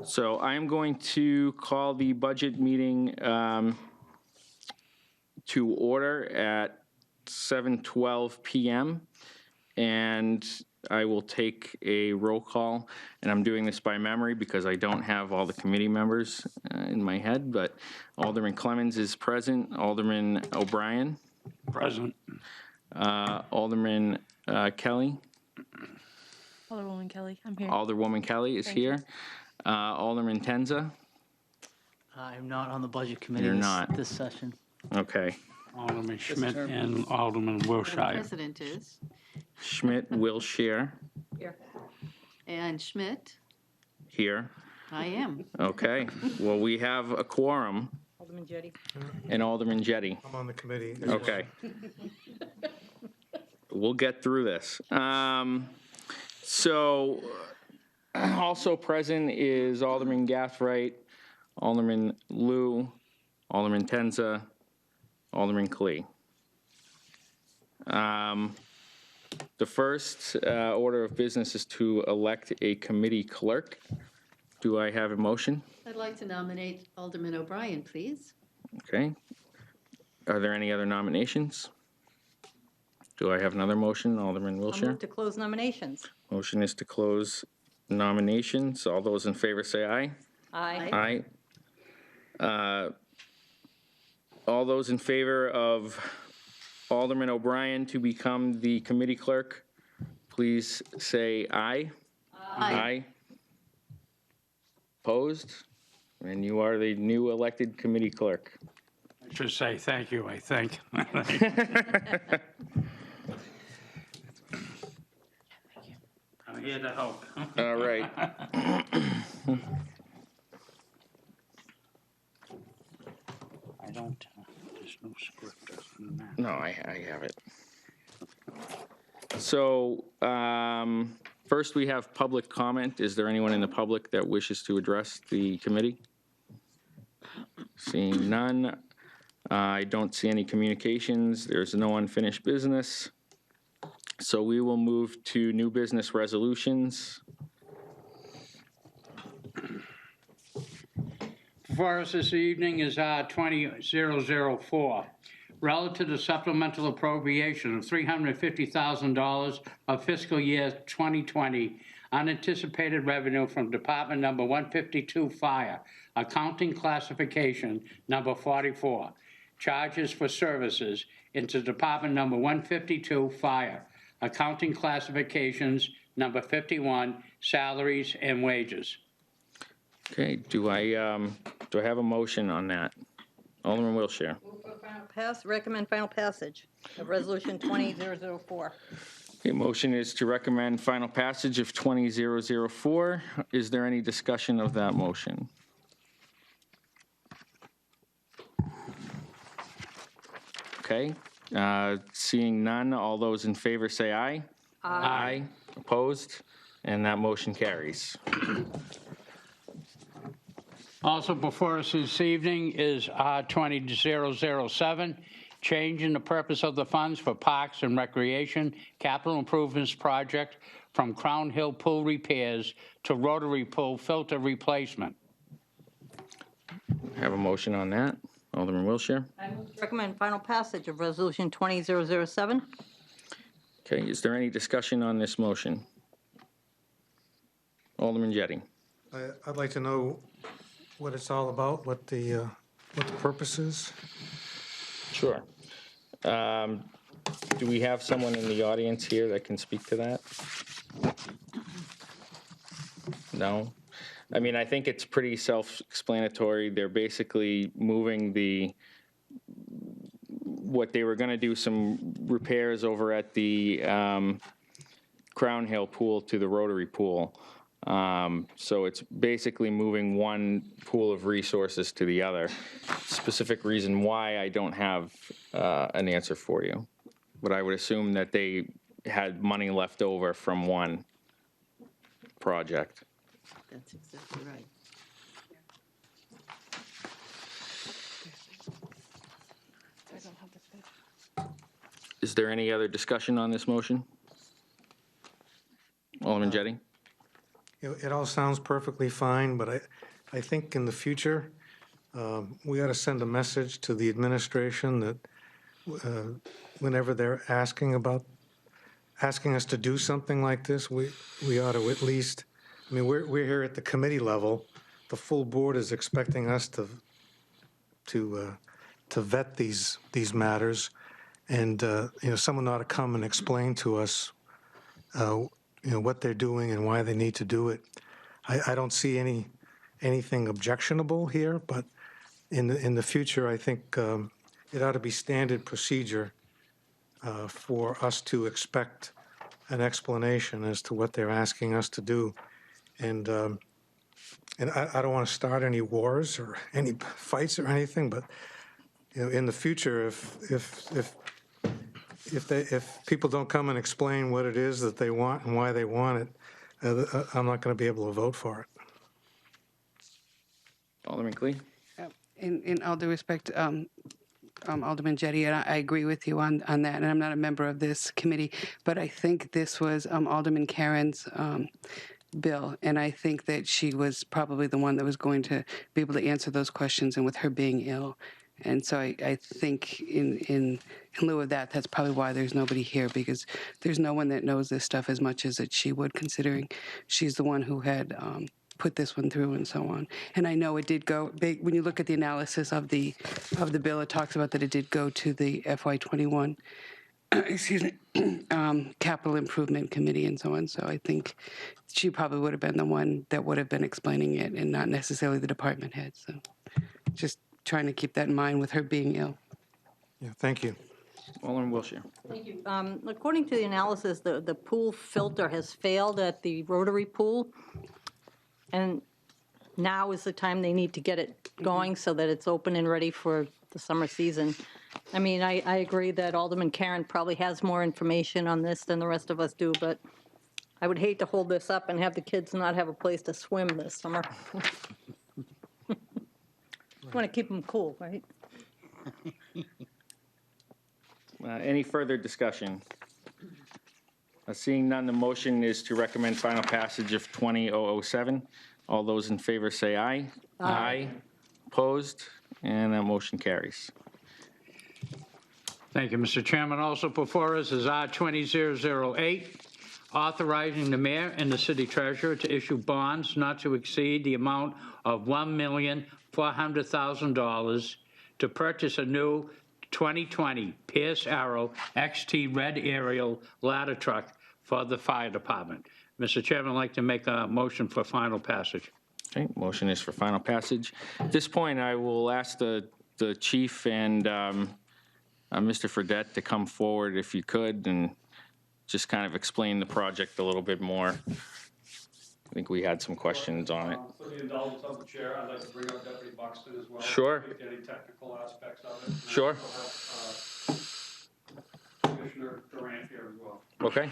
So I am going to call the budget meeting to order at 7:12 PM. And I will take a roll call, and I'm doing this by memory because I don't have all the committee members in my head, but Alderman Clemmons is present, Alderman O'Brien, Present. Alderman Kelly, Alderwoman Kelly, I'm here. Alderwoman Kelly is Thank you. here, Alderman Tenza, I'm not on the budget committee You're not. this session. okay, Alderman Schmidt and Alderman Wilshire. President is, Schmidt will share and Schmidt, here, I am. okay. Well, we have a quorum, Alderman Jettie. and Alderman Jettie. I'm on the committee. Okay. We'll get through this. So also present is Alderman Gathright, Alderman Lou, Alderman Tenza, Alderman Klee. The first order of business is to elect a committee clerk. Do I have a motion? I'd like to nominate Alderman O'Brien, please. Okay. Are there any other nominations? Do I have another motion? Alderman I'll Wilshire? move to close nominations. Motion is to close nominations. All those in favor say aye. Aye. Aye. All those in favor of Alderman O'Brien to become the committee clerk, please say aye. Aye. Opposed? And you are the new elected committee clerk. I should say thank you, I think. I'm here to help. All right. I don't, there's no script on that. No, I have it. So, first we have public comment. Is there anyone in the public that wishes to address the committee? Seeing none. I don't see any communications. There's no unfinished business. So we will move to new business resolutions. Before us this evening is 20004, relative to supplemental appropriation of $350,000 of fiscal year 2020 unanticipated revenue from Department Number 152 Fire, accounting classification number 44, charges for services into Department Number 152 Fire, accounting classifications number 51, salaries and wages. Okay, do I have a motion on that? Alderman Wilshire. Recommend final passage of Resolution 20004. Okay, motion is to recommend final passage of 20004. Is there any discussion of that motion? Okay, seeing none, all those in favor say aye. Aye. Opposed? And that motion carries. Also before us this evening is R20007, change in the purpose of the funds for Parks and Recreation Capital Improvements Project from Crown Hill Pool repairs to Rotary Pool filter replacement. Have a motion on that. Alderman Wilshire. Recommend final passage of Resolution 20007. Okay, is there any discussion on this motion? Alderman Jettie. I'd like to know what it's all about, what the purpose is. Sure. Do we have someone in the audience here that can speak to that? No? I mean, I think it's pretty self-explanatory. They're basically moving what they were going to do, some repairs over at the Crown Hill pool to the Rotary pool. So it's basically moving one pool of resources to the other. Specific reason why I don't have an answer for you, but I would assume that they had money left over from one project. That's exactly right. Is there any other discussion on this motion? Alderman Jettie? it all sounds perfectly fine, but I think in the future, we ought to send a message to the administration that whenever they're asking us to do something like this, we ought to at least, I mean, we're here at the committee level. The full board is expecting us to vet these matters, and someone ought to come and explain to us, what they're doing and why they need to do it. I don't see anything objectionable here, but in the future, I think it ought to be standard procedure for us to expect an explanation as to what they're asking us to do. And I don't want to start any wars or any fights or anything, but in the future, if people don't come and explain what it is that they want and why they want it, I'm not going to be able to vote for it. Alderman Clee? In all due respect, Alderman Jettie, and I agree with you on that, and I'm not a member of this committee, but I think this was Alderman Karen's bill, and I think that she was probably the one that was going to be able to answer those questions, and with her being ill. And so I think in lieu of that, that's probably why there's nobody here, because there's no one that knows this stuff as much as that she would, considering she's the one who had put this one through and so on. And I know it did go, when you look at the analysis of the bill, it talks about that it did go to the FY21, Capital Improvement Committee and so on. So I think she probably would have been the one that would have been explaining it and not necessarily the department head. So just trying to keep that in mind with her being ill. Yeah, thank you. Alderman Wilshire? Thank you. According to the analysis, the pool filter has failed at the Rotary pool, and now is the time they need to get it going so that it's open and ready for the summer season. I mean, I agree that Alderman Karen probably has more information on this than the rest of us do, but I would hate to hold this up and have the kids not have a place to swim this summer. Want to keep them cool, right? Any further discussion? Seeing none, the motion is to recommend final passage of 20-007. All those in favor say aye. Aye. Opposed? And that motion carries. Thank you, Mr. Chairman. Also before us is R-20-008, authorizing the mayor and the city treasurer to issue bonds not to exceed the amount of $1,400,000 to purchase a new 2020 Pierce Arrow XT Red Aerial ladder truck for the fire department. Mr. Chairman, I'd like to make a motion for final passage. Okay, motion is for final passage. At this point, I will ask the chief and Mr. Fredette to come forward if you could and just kind of explain the project a little bit more. I think we had some questions on it. For the indulgence of the chair, I'd like to bring up Deputy Buxton as well. Sure. Speak to any technical aspects of it. Sure. Commissioner Durant here as well. Okay.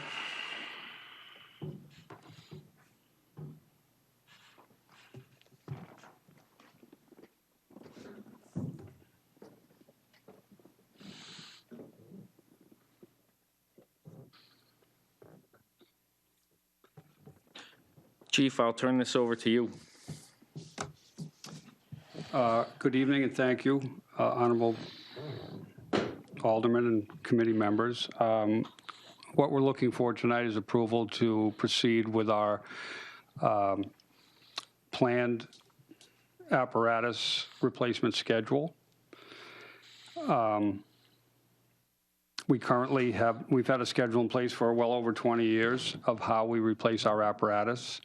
Chief, I'll turn this over to you. Good evening and thank you, Honorable Aldermen and committee members. What we're looking for tonight is approval to proceed with our planned apparatus replacement schedule. We've had a schedule in place for well over 20 years of how we replace our apparatus.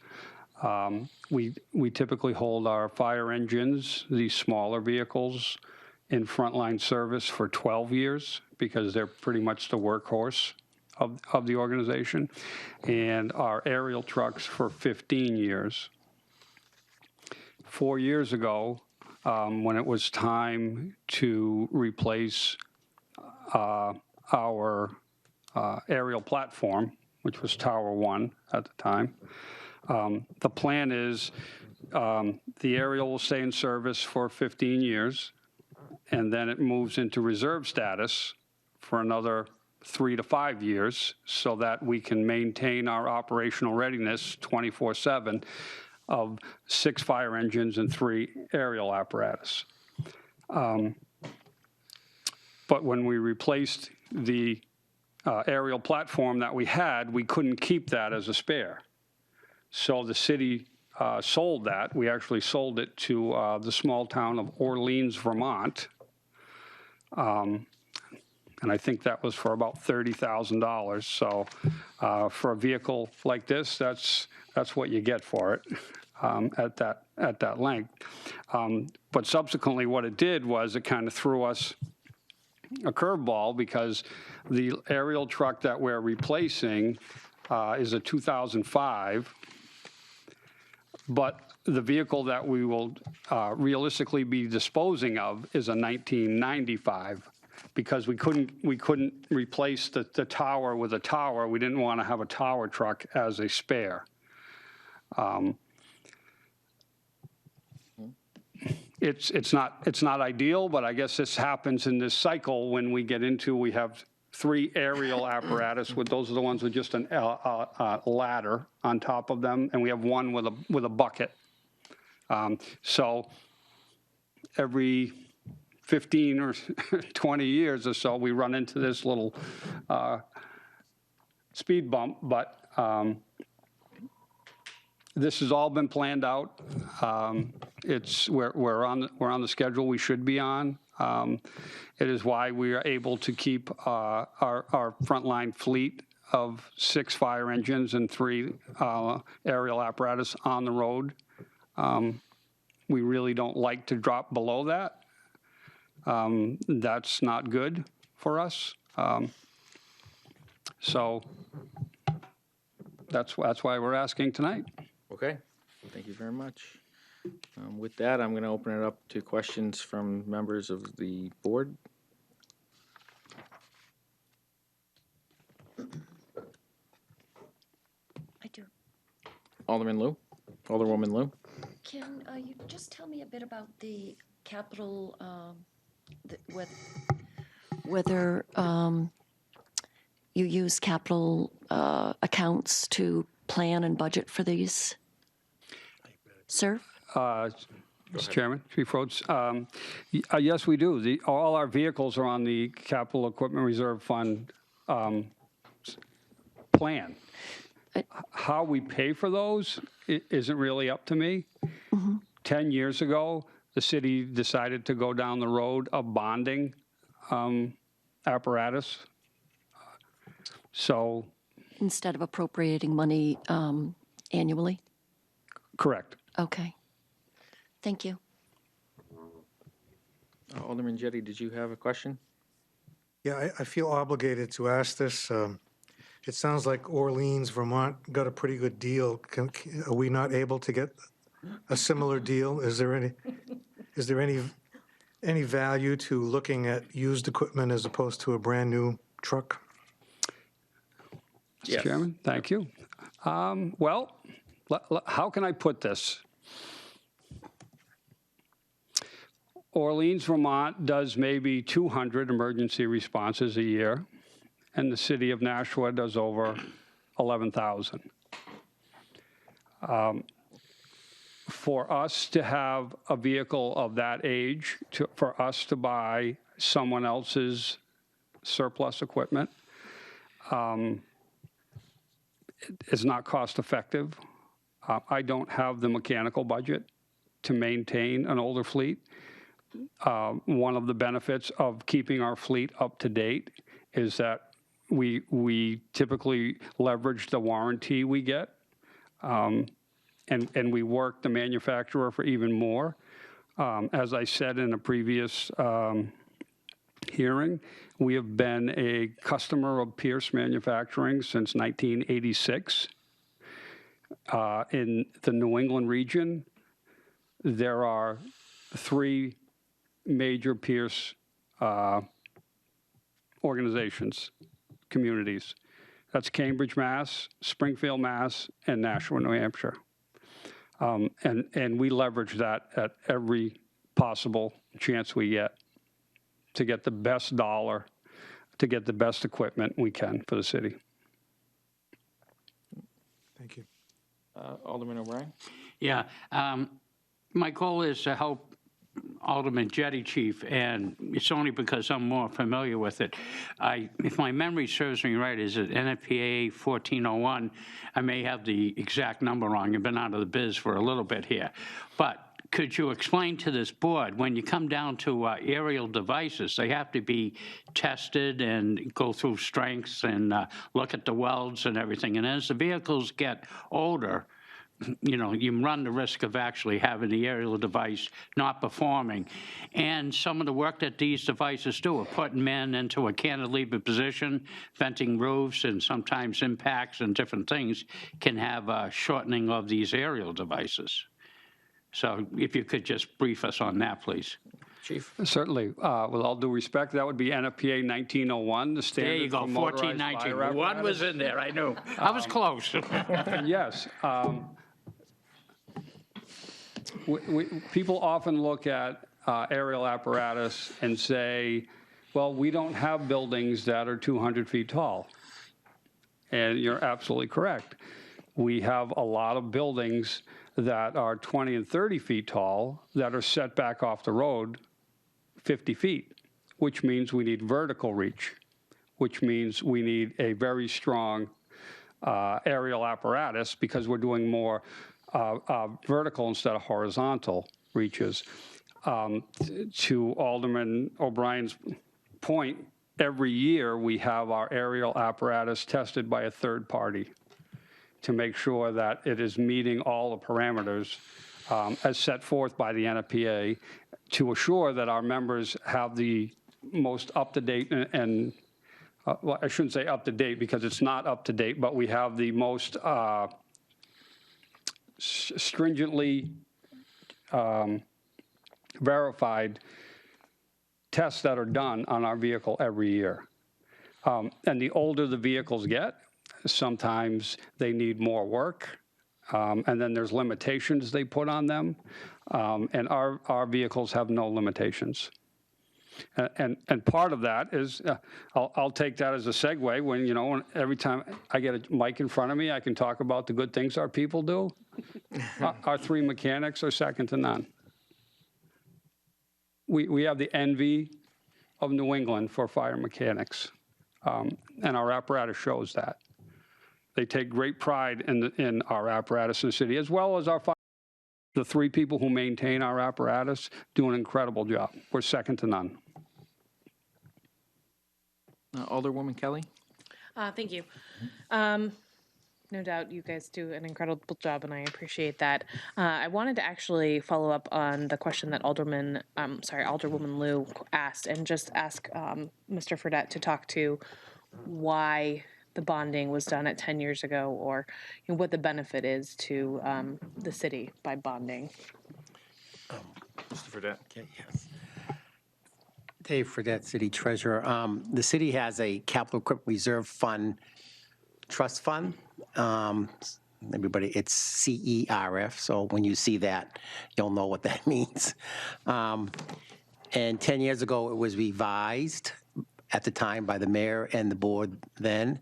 We typically hold our fire engines, these smaller vehicles, in frontline service for 12 years because they're pretty much the workhorse of the organization, and our aerial trucks for 15 years. 4 years ago, when it was time to replace our aerial platform, which was Tower 1 at the time, the plan is the aerial will stay in service for 15 years, and then it moves into reserve status for another 3 to 5 years so that we can maintain our operational readiness 24/7 of 6 fire engines and 3 aerial apparatus. But when we replaced the aerial platform that we had, we couldn't keep that as a spare. So the city sold that. We actually sold it to the small town of Orleans, Vermont. And I think that was for about $30,000. So for a vehicle like this, that's what you get for it at that length. But subsequently, what it did was it kind of threw us a curveball, because the aerial truck that we're replacing is a 2005, but the vehicle that we will realistically be disposing of is a 1995, because we couldn't replace the tower with a tower. We didn't want to have a tower truck as a spare. It's not ideal, but I guess this happens in this cycle when we get into, we have 3 aerial apparatus those are the ones with just a ladder on top of them, and we have 1 with a bucket. So every 15 or 20 years or so, we run into this little speed bump, but this has all been planned out. We're on the schedule we should be on. It is why we are able to keep our frontline fleet of 6 fire engines and 3 aerial apparatus on the road. We really don't like to drop below that. That's not good for us. So that's why we're asking tonight. Okay, thank you very much. With that, I'm going to open it up to questions from members of the board. I do. Alderman Lou? Alderwoman Lou? Can you just tell me a bit about the capital, whether you use capital accounts to plan and budget for these, sir? Mr. Chairman, Chief Rhodes, yes, we do. All our vehicles are on the Capital Equipment Reserve Fund plan. How we pay for those isn't really up to me. 10 years ago, the city decided to go down the road of bonding apparatus. So. Instead of appropriating money annually? Correct. Okay. Thank you. Alderman Jettie, did you have a question? Yeah, I feel obligated to ask this. It sounds like Orleans, Vermont got a pretty good deal. Are we not able to get a similar deal? Is there any value to looking at used equipment as opposed to a brand-new truck? Mr. Chairman, thank you. Well, how can I put this? Orleans, Vermont does maybe 200 emergency responses a year, and the city of Nashua does over 11,000. For us to have a vehicle of that age, for us to buy someone else's surplus equipment, is not cost effective. I don't have the mechanical budget to maintain an older fleet. One of the benefits of keeping our fleet up to date is that we typically leverage the warranty we get, and we work the manufacturer for even more. As I said in a previous hearing, we have been a customer of Pierce Manufacturing since 1986. In the New England region, there are 3 major Pierce organizations, communities. That's Cambridge, Mass., Springfield, Mass., and Nashua, New Hampshire. And we leverage that at every possible chance we get to get the best dollar to get the best equipment we can for the city. Thank you. Alderman O'Brien? Yeah, my goal is to help Alderman Jettie, Chief, and it's only because I'm more familiar with it. If my memory serves me right, is it NFPA 1401? I may have the exact number wrong. I've been out of the biz for a little bit here. But could you explain to this board, when you come down to aerial devices, they have to be tested and go through strengths and look at the welds and everything. And as the vehicles get older, you know, you run the risk of actually having the aerial device not performing. And some of the work that these devices do are putting men into a cantilever position, venting roofs, and sometimes impacts and different things can have a shortening of these aerial devices. So if you could just brief us on that, please. Chief? Certainly. With all due respect, that would be NFPA 1901, the standard There you go, for motorized 1419. fire One was in there, I knew. I was close. Yes. People often look at aerial apparatus and say, well, we don't have buildings that are 200 feet tall. And you're absolutely correct. We have a lot of buildings that are 20 and 30 feet tall that are set back off the road 50 feet, which means we need vertical reach, which means we need a very strong aerial apparatus because we're doing more vertical instead of horizontal reaches. To Alderman O'Brien's point, every year we have our aerial apparatus tested by a third party to make sure that it is meeting all the parameters as set forth by the NFPA to assure that our members have the most up-to-date and well, I shouldn't say up-to-date because it's not up-to-date, but we have the most stringently verified tests that are done on our vehicle every year. And the older the vehicles get, sometimes they need more work, and then there's limitations they put on them, and our vehicles have no limitations. And part of that is, I'll take that as a segue when, you know, every time I get a mic in front of me, I can talk about the good things our people do. Our three mechanics are second to none. We have the envy of New England for fire mechanics, and our apparatus shows that. They take great pride in our apparatus in the city, as well as our fire. The three people who maintain our apparatus do an incredible job. We're second to none. Alderwoman Kelly? Thank you. No doubt you guys do an incredible job, and I appreciate that. I wanted to actually follow up on the question that Alderwoman Liu asked, and just ask Mr. Fredette to talk to why the bonding was done at 10 years ago, or what the benefit is to the city by bonding. Mr. Fredette? Okay, yes. Dave Fredette, City Treasurer. The city has a capital equipment reserve fund, trust fund. Everybody, it's CERF, so when you see that, you'll know what that means. And 10 years ago, it was revised at the time by the mayor and the board then.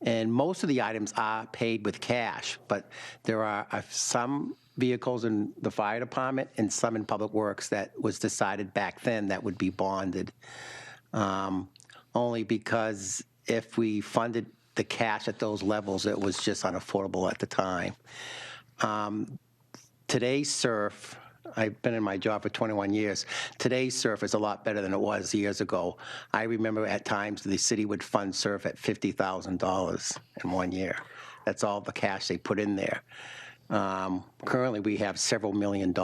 And most of the items are paid with cash, but there are some vehicles in the fire department and some in public works that was decided back then that would be bonded. Only because if we funded the cash at those levels, it was just unaffordable at the time. Today's SURF, I've been in my job for 21 years. Today's SURF is a lot better than it was years ago. I remember at times the city would fund SURF at $50,000 in 1 year. That's all the cash they put in there. Currently, we have several $1 million in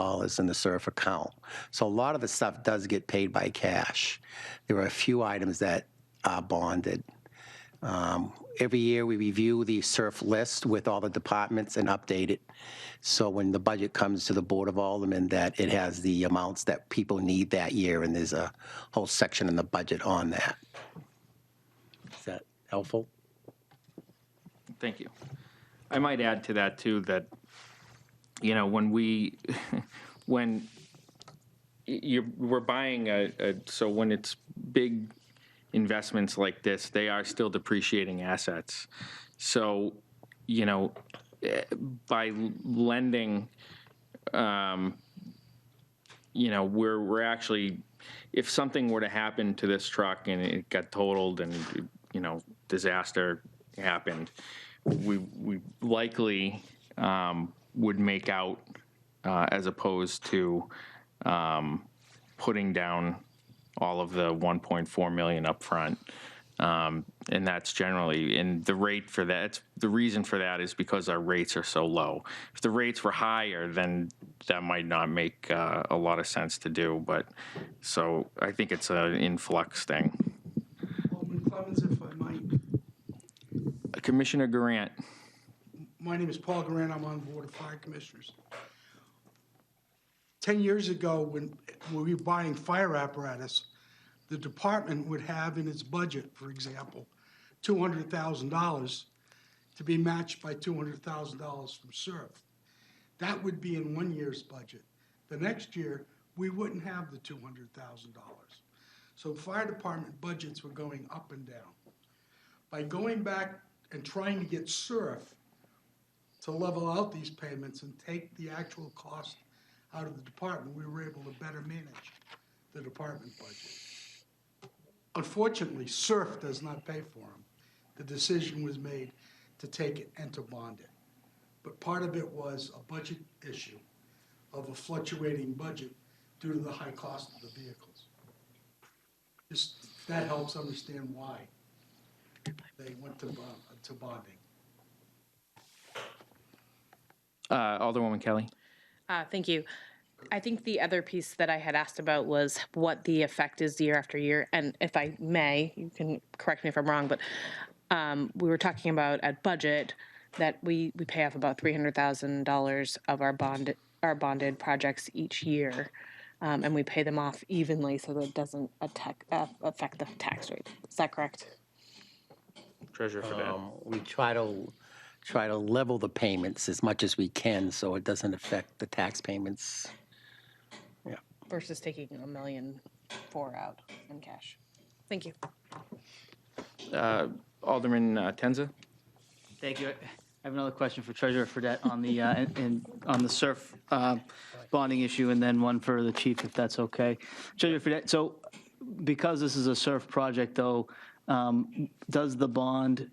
the SURF account. So a lot of the stuff does get paid by cash. There are a few items that are bonded. Every year, we review the SURF list with all the departments and update it. So when the budget comes to the Board of Aldermen, that it has the amounts that people need that year, and there's a whole section in the budget on that. Is that helpful? Thank you. I might add to that, too, that, you know, when we're buying so when it's big, investments like this, they are still depreciating assets. So, you know, by lending, you know, we're actually, if something were to happen to this truck and it got totaled and, you know, disaster happened, we likely would make out as opposed to putting down all of the 1.4 million up front. And that's generally, and the rate for that, the reason for that is because our rates are so low. If the rates were higher, then that might not make a lot of sense to do. But so I think it's an influx thing. Alderman Clemmons, if I might. Commissioner Durant. My name is Paul Grant. I'm on the Board of Fire Commissioners. 10 years ago, when we were buying fire apparatus, the department would have in its budget, for example, $200,000 to be matched by $200,000 from SERF. That would be in one year's budget. The next year, we wouldn't have the $200,000. So fire department budgets were going up and down. By going back and trying to get SERF to level out these payments and take the actual cost out of the department, we were able to better manage the department budget. Unfortunately, SERF does not pay for them. The decision was made to take it and to bond it. But part of it was a budget issue of a fluctuating budget due to the high cost of the vehicles. Just, that helps understand why they went to bonding. Alderwoman Kelly. Thank you. I think the other piece that I had asked about was what the effect is year after year. And if I may, you can correct me if I'm wrong, but we were talking about at budget that we pay off about $300,000 of our bonded projects each year. And we pay them off evenly so that it doesn't affect the tax rate. Is that correct? Treasurer for that. We try to level the payments as much as we can so it doesn't affect the tax payments. Yeah. Versus taking $1.4 million out in cash. Thank you. Alderman Tenza. Thank you. I have another question for Treasurer Fredette on the on the SURF bonding issue, and then one for the chief, if that's okay. Treasurer Fredette, so because this is a SURF project, though, does the bond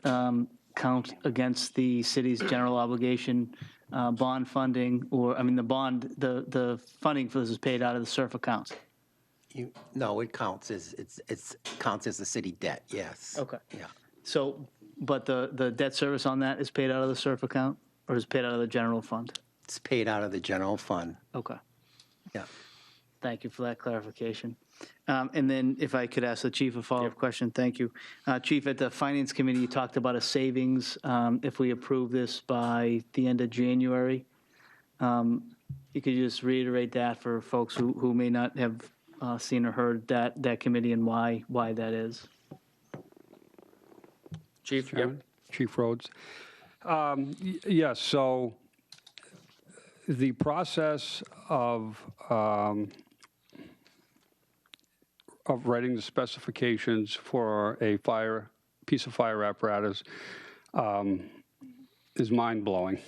count against the city's general obligation bond funding, or I mean the funding for this is paid out of the SURF accounts? No, it counts as it's counts as the city debt. Yes. Okay. Yeah. So, but the debt service on that is paid out of the SURF account, or is it paid out of the general fund? It's paid out of the general fund. Okay. Yeah. Thank you for that clarification. And then if I could ask the chief a follow-up question, thank you. Chief, at the Finance Committee, you talked about a savings if we approve this by the end of January. You could just reiterate that for folks who may not have seen or heard that committee and why that is. Chief, yep. Chief Rhodes. Yes, so the process of writing the specifications for a piece of fire apparatus is mind-blowing.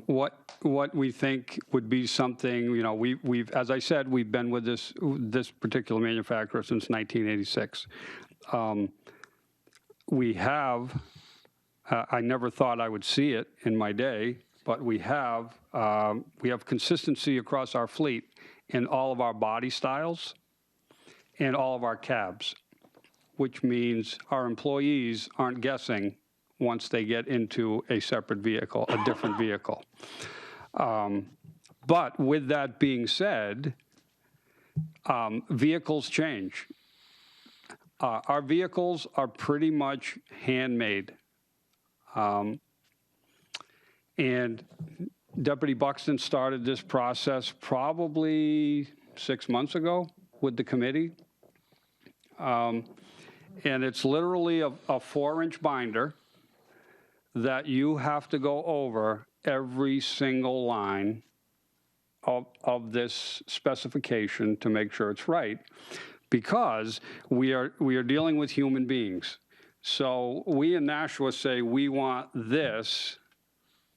What we think would be something, you know, we've as I said, we've been with this particular manufacturer since 1986. We have, I never thought I would see it in my day, but we have consistency across our fleet in all of our body styles and all of our cabs, which means our employees aren't guessing once they get into a separate vehicle, a different vehicle. But with that being said, vehicles change. Our vehicles are pretty much handmade. And Deputy Buxton started this process probably 6 months ago with the committee. And it's literally a 4-inch binder that you have to go over every single line of this specification to make sure it's right. because we are dealing with human beings. So we in Nashua say we want this.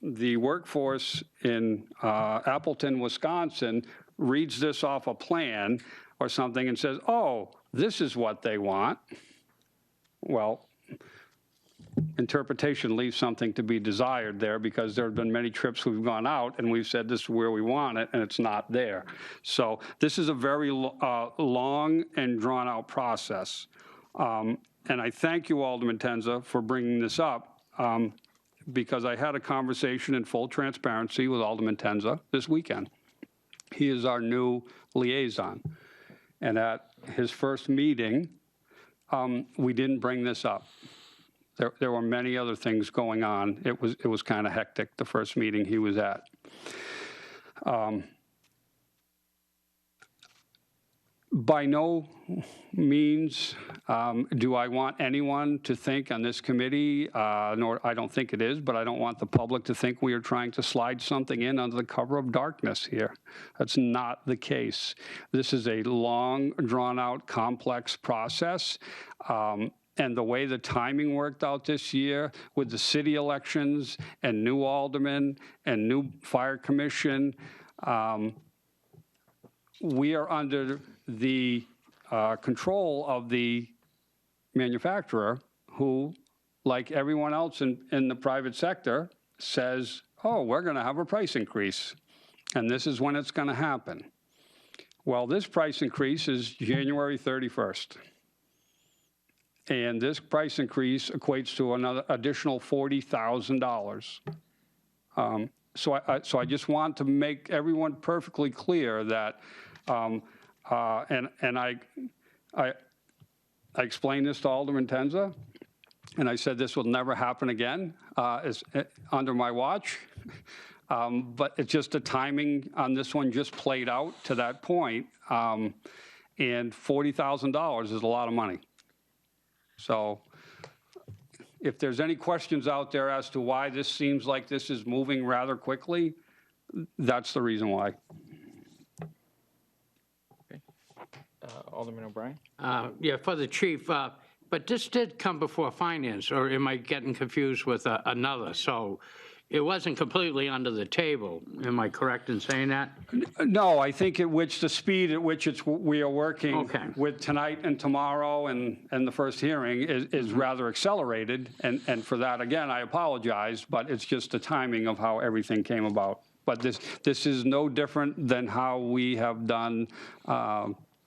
The workforce in Appleton, Wisconsin reads this off a plan or something and says, oh, this is what they want. Well, interpretation leaves something to be desired there, because there have been many trips we've gone out and we've said this is where we want it and it's not there. So this is a very long and drawn out process. And I thank you, Alderman Tenza, for bringing this up, because I had a conversation in full transparency with Alderman Tenza this weekend. He is our new liaison. And at his first meeting, we didn't bring this up. There were many other things going on. It was kind of hectic, the first meeting he was at. By no means do I want anyone to think on this committee, nor I don't think it is, but I don't want the public to think we are trying to slide something in under the cover of darkness here. That's not the case. This is a long, drawn-out, complex process. And the way the timing worked out this year with the city elections and new aldermen and new fire commission, we are under the control of the manufacturer, who, like everyone else in the private sector, says, oh, we're going to have a price increase, and this is when it's going to happen. Well, this price increase is January 31st. And this price increase equates to another additional $40,000. So I just want to make everyone perfectly clear that, and I explained this to Alderman Tenza, and I said this will never happen again under my watch. But it's just the timing on this one just played out to that point. And $40,000 is a lot of money. So if there's any questions out there as to why this seems like this is moving rather quickly, that's the reason why. Okay. Alderman O'Brien? Yeah, for the chief, but this did come before finance, or am I getting confused with another? So it wasn't completely under the table. Am I correct in saying that? No, I think at which the speed at which we are working Okay. with tonight and tomorrow and the first hearing is rather accelerated. And for that, again, I apologize, but it's just the timing of how everything came about. But this is no different than how we have done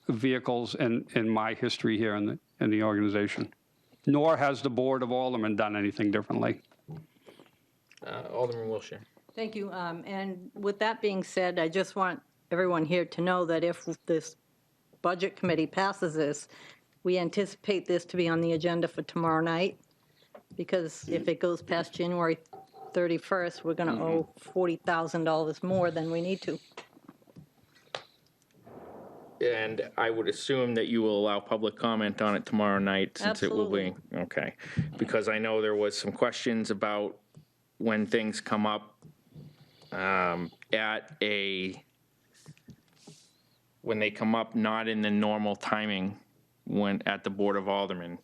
vehicles in my history here in the organization. Nor has the Board of Aldermen done anything differently. Alderman Wilshire. Thank you. And with that being said, I just want everyone here to know that if this Budget Committee passes this, we anticipate this to be on the agenda for tomorrow night, because if it goes past January 31st, we're going to owe $40,000 more than we need to. And I would assume that you will allow public comment on it tomorrow night, since it will be, okay. Because I know there was some questions about when things come up when they come up not in the normal timing when at the Board of Aldermen,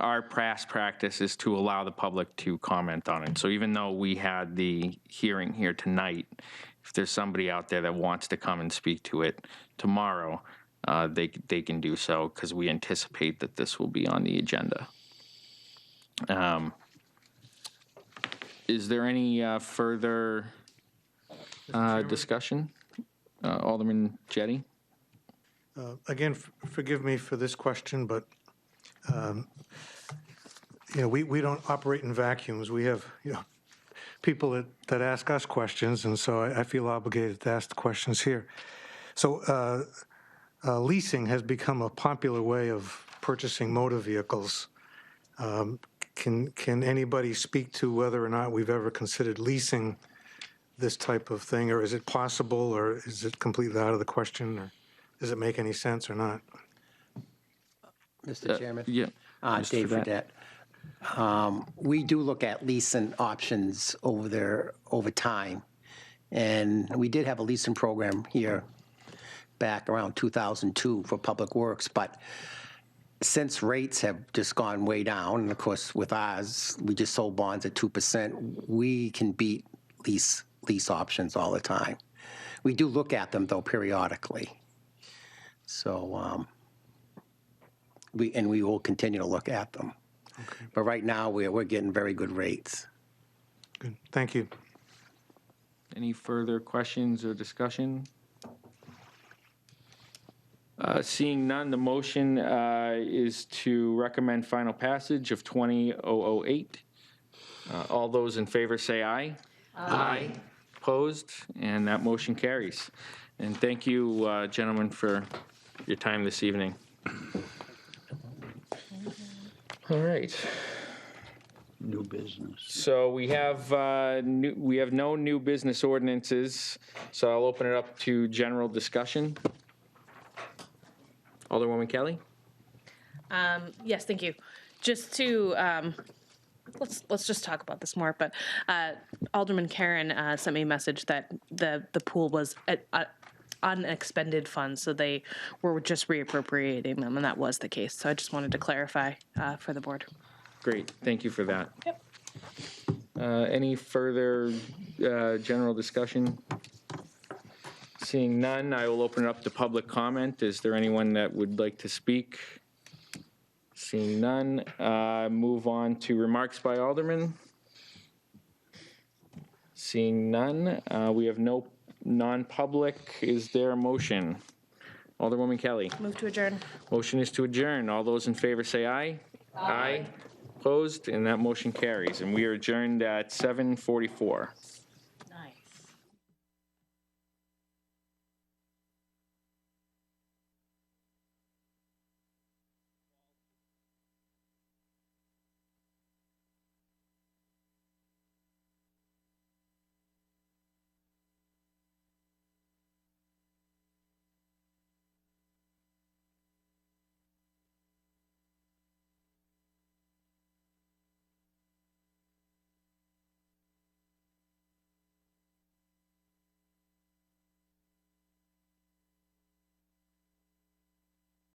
our past practice is to allow the public to comment on it. So even though we had the hearing here tonight, if there's somebody out there that wants to come and speak to it tomorrow, they can do so, because we anticipate that this will be on the agenda. Is there any further discussion? Alderman Jettie? Again, forgive me for this question, but we don't operate in vacuums. We have people that ask us questions, and so I feel obligated to ask the questions here. So leasing has become a popular way of purchasing motor vehicles. Can anybody speak to whether or not we've ever considered leasing this type of thing, or is it possible, or is it completely out of the question, or does it make any sense or not? Mr. Chairman? Yeah. Dave Fredette. We do look at leasing options over time, and we did have a leasing program here back around 2002 for Public Works, but since rates have just gone way down, and of course with ours, we just sold bonds at 2%, we can beat lease options all the time. We do look at them though periodically. So we will continue to look at them. Okay, But right now, we're getting very good rates. good. Thank you. Any further questions or discussion? Seeing none, the motion is to recommend final passage of 20008. All those in favor say aye. Aye. Opposed? And that motion carries. And thank you, gentlemen, for your time this evening. All right. New business. So we have no new business ordinances, so I'll open it up to general discussion. Alderwoman Kelly? Yes, thank you. Just to, let's just talk about this more, but Alderman Karen sent me a message that the pool was unexpended funds, so they were just reappropriating them, and that was the case. So I just wanted to clarify for the board. Great, thank you for that. Yep. Any further general discussion? Seeing none, I will open it up to public comment. Is there anyone that would like to speak? Seeing none, move on to remarks by Alderman. Seeing none, we have no non-public. Is there a motion? Alderwoman Kelly. Move to adjourn. Motion is to adjourn. All those in favor say aye. Aye. Opposed, and that motion carries. And we are adjourned at 7:44.